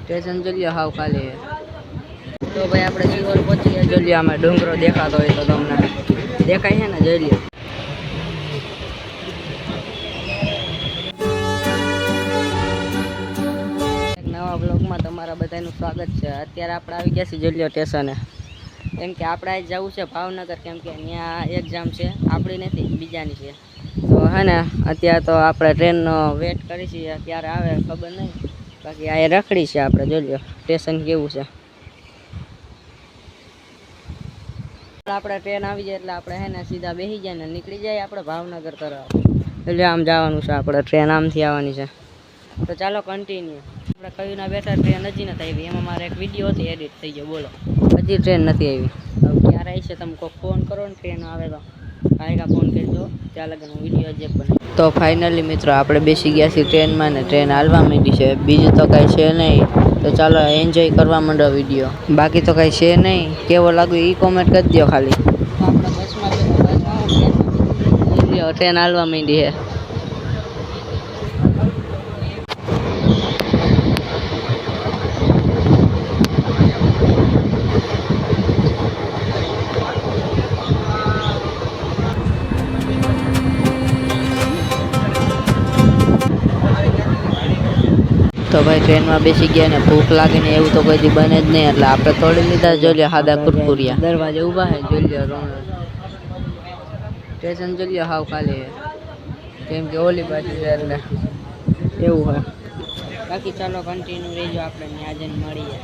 Station જોઈ લો હાવ ખાલી છે. તો ભાઈ આપણે સિહોર પહોંચી ગયા. જોઈ લો આમાં ડુંગરો દેખાતો હોય તો તમને દેખાય છે ને, જોઈ લો. નવા બ્લોગમાં તમારા બધાનું સ્વાગત છે. અત્યારે આપણે આવી ગયા છીએ જોઈ લો સ્ટેશને. કેમ કે આપણે આજ જવું છે ભાવનગર, કેમ કે ત્યાં એક્ઝામ છે, આપણી નથી બીજાની છે. તો હે ને અત્યારે તો આપણે ટ્રેનનો વેટ કરી છીએ, ક્યારે આવે ખબર નહીં. બાકી આ રખડી છે આપણે, જોઈ લો સ્ટેશન કેવું છે. આપણે ટ્રેન આવી જાય એટલે આપણે હે ને સીધા બેસી જાય ને નીકળી જાય આપણે ભાવનગર તરફ. એટલે આમ જવાનું છે આપણે, ટ્રેન આમથી આવવાની છે. તો ચાલો કન્ટિન્યુ. આપણે કયું ના બેઠા, ટ્રેન હજી નથી આવી. એમાં મારે એક વિડીયો હતી એડિટ થઈ ગયો, બોલો હજી ટ્રેન નથી આવી. હવે ક્યારે આવી છે તમે કોઈ ફોન કરો ને, ટ્રેન આવે તો કાંઈ ફોન કરજો, ત્યાં લગન વિડીયો જે બને. તો ફાઇનલી મિત્રો આપણે બેસી ગયા છીએ ટ્રેનમાં ને ટ્રેન હાલવા માંડી છે. બીજું તો કાંઈ છે નહીં, તો ચાલો એન્જોય કરવા માંડો વિડીયો. બાકી તો કાંઈ છે નહીં, કેવો લાગ્યું એ કોમેન્ટ કરી દો ખાલી. આપણે બસમાં ટ્રેન હાલવા માંડી છે. તો ભાઈ ટ્રેનમાં બેસી ગયા ને ભૂખ લાગે ને એવું તો કોઈ દી બને જ નહીં, એટલે આપણે તોડી લીધા. જોઈ લો સાદા કુરકુરિયા. દરવાજે ઊભા છે, જોઈ લો રોડ. સ્ટેશન જોઈ લો હાવ ખાલી છે, કેમ કે ઓલી બાજુ છે એટલે એવું હોય. બાકી ચાલો કન્ટિન્યુ રહીજો, આપણે ત્યાં જઈને મળીએ.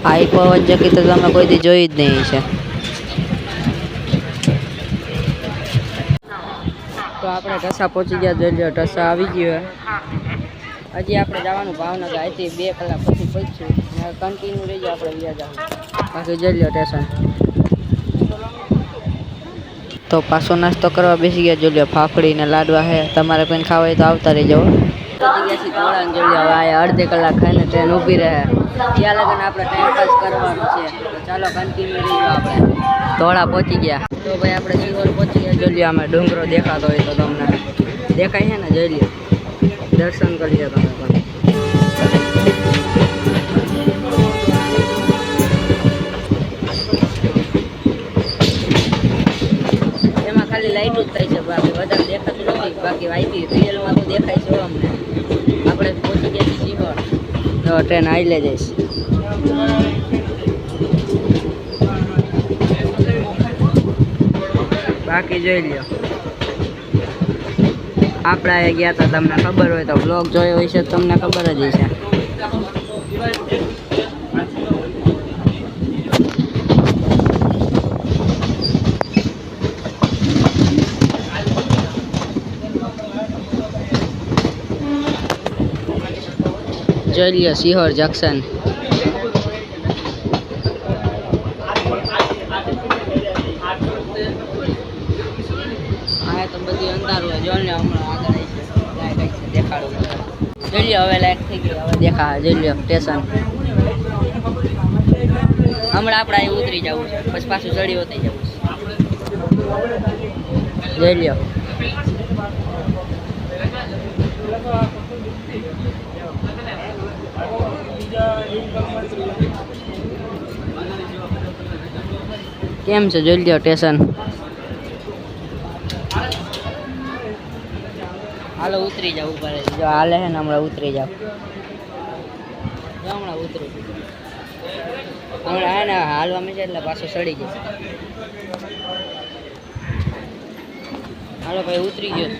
આ પવન ચક્કી તો તમે કોઈ દી જોઈ જ નહીં છે. તો આપણે ઢસા પહોંચી ગયા, જોઈ લો ઢસા આવી ગયો. હજી આપણે જવાનું ભાવનગર, અહીંથી 2 કલાક પછી પહોંચ્યું. કન્ટિન્યુ રહીજો, આપણે વ્યા જવાનું. બાકી જોઈ લો સ્ટેશન. તો પાછો નાસ્તો કરવા બેસી ગયા. જોઈ લો ફાફડી ને લાડવા છે, તમારે કોઈ ખાવા હોય તો આવતા રહી જાઓ. પહોંચી ગયા છીએ ધોળાને. જોઈ લો હવે આ અડધી કલાક ખાઈને ટ્રેન ઊભી રહે, ત્યાં લગન આપણે ટાઈમ પાસ કરવાનું છે. તો ચાલો કન્ટિન્યુ રહીજો. આપણે ધોળા પહોંચી ગયા. તો ભાઈ આપણે સિહોર પહોંચી ગયા. જોઈ લો આમાં ડુંગરો દેખાતો હોય તો તમને દેખાય છે ને, જોઈ લો. દર્શન કરી લો તમે પણ. એમાં ખાલી લાઈટ જ થાય છે, બાકી વધારે દેખાતું નથી. બાકી વાઈટી રિયલમાં તો દેખાય છે અમને. આપણે પહોંચી ગયા છીએ સિહોર, તો ટ્રેન આવી લે જઈશ. બાકી જોઈ લ્યો આપણે અહીંયા ગયા હતા, તમને ખબર હોય તો બ્લોગ જોયો હોય છે, તમને ખબર જ હશે. જોઈ લ્યો સિહોર જંકશન. હા તો બધી અંધારું હોય, જો ને હમણાં આગળ આવી છે લાઈટ આવી છે, દેખાડું. જોઈ લ્યો હવે લાઈટ થઈ ગઈ, હવે દેખા. જોઈ લ્યો સ્ટેશન. હમણાં આપણે અહીં ઉતરી જવું છે, પછી પાછું ચડી ઉતરી જવું છે. જોઈ લ્યો કેમ છે, જોઈ લ્યો સ્ટેશન. હાલો ઉતરી જાવ ઉપર. જો હાલે છે ને, હમણાં ઉતરી જાવ. હમણાં ઉતરું હમણાં હે ને હાલવા મીશે એટલે પાછું સડી જશે. હાલો ભાઈ ઉતરી ગયો.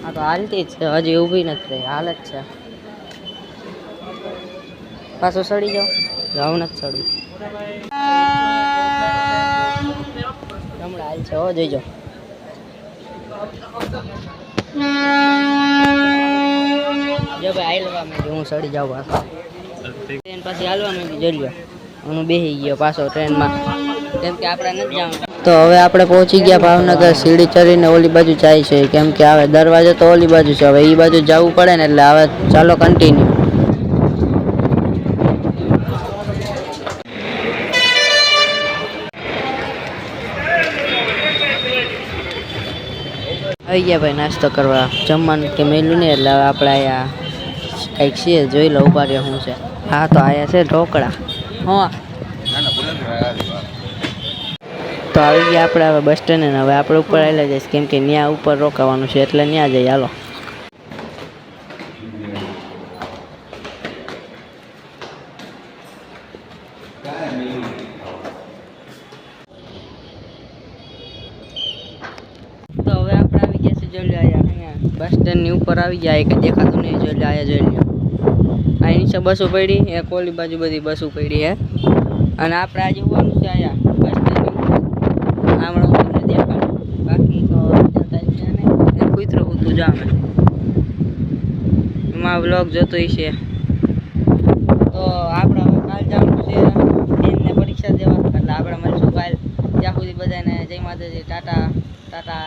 હા તો હાલતી જ છે, હજી ઊભી નથી રહી, હાલ જ છે. પાછું સડી જાવ. જાવ નથી સડવું. હમણાં હાલ છે, હો જોઈજો. જો ભાઈ હાલવા માંડી, હું સડી જાઉં પાછો. ટ્રેન પાછી હાલવા માંડી, જોઈ લો. હું બેસી ગયો પાછો ટ્રેનમાં, કેમ કે આપણે નથી જવાનું. તો હવે આપણે પહોંચી ગયા ભાવનગર. સીડી ચડીને ઓલી બાજુ જાય છે, કેમ કે હવે દરવાજો તો ઓલી બાજુ છે, હવે એ બાજુ જવું પડે ને, એટલે હવે ચાલો કન્ટિન્યુ. આવી ગયા ભાઈ નાસ્તો કરવા, જમવાનું કે મેલું નહીં એટલે હવે આપણે અહીંયા કંઈક છે જોઈ લો, ઉભા રહ્યો શું છે. હા તો આયા છે ઢોકળા. હા તો આવી ગયા આપણે હવે બસ સ્ટેન્ડ ને હવે આપણે ઉપર આવેલા જઈશ કેમ કે ત્યાં ઉપર રોકાવાનું છે એટલે ત્યાં જઈએ. હાલો તો હવે આપણે આવી ગયા છે જોઈ લો અહીંયા બસ સ્ટેન્ડની ઉપર આવી ગયા કે દેખાતું નહીં. જોઈ લો અહીંયા જોઈ લો અહીં નીચે બસો પડી, એક ઓલી બાજુ બધી બસો પડી હે અને આપણે આજે હોવાનું છે અહીંયા બસ સ્ટેન્ડની ઉપર. હમણાં તમને દેખાડું, બાકી તો કૂતરું કૂતું જામે એમાં વ્લોગ જોતો છે. તો આપણે હવે કાલ જવાનું છે બેનને પરીક્ષા દેવા એટલે આપણે મળીશું કાલ. ત્યાં સુધી બધાને જય માતાજી, ટાટા ટાટા.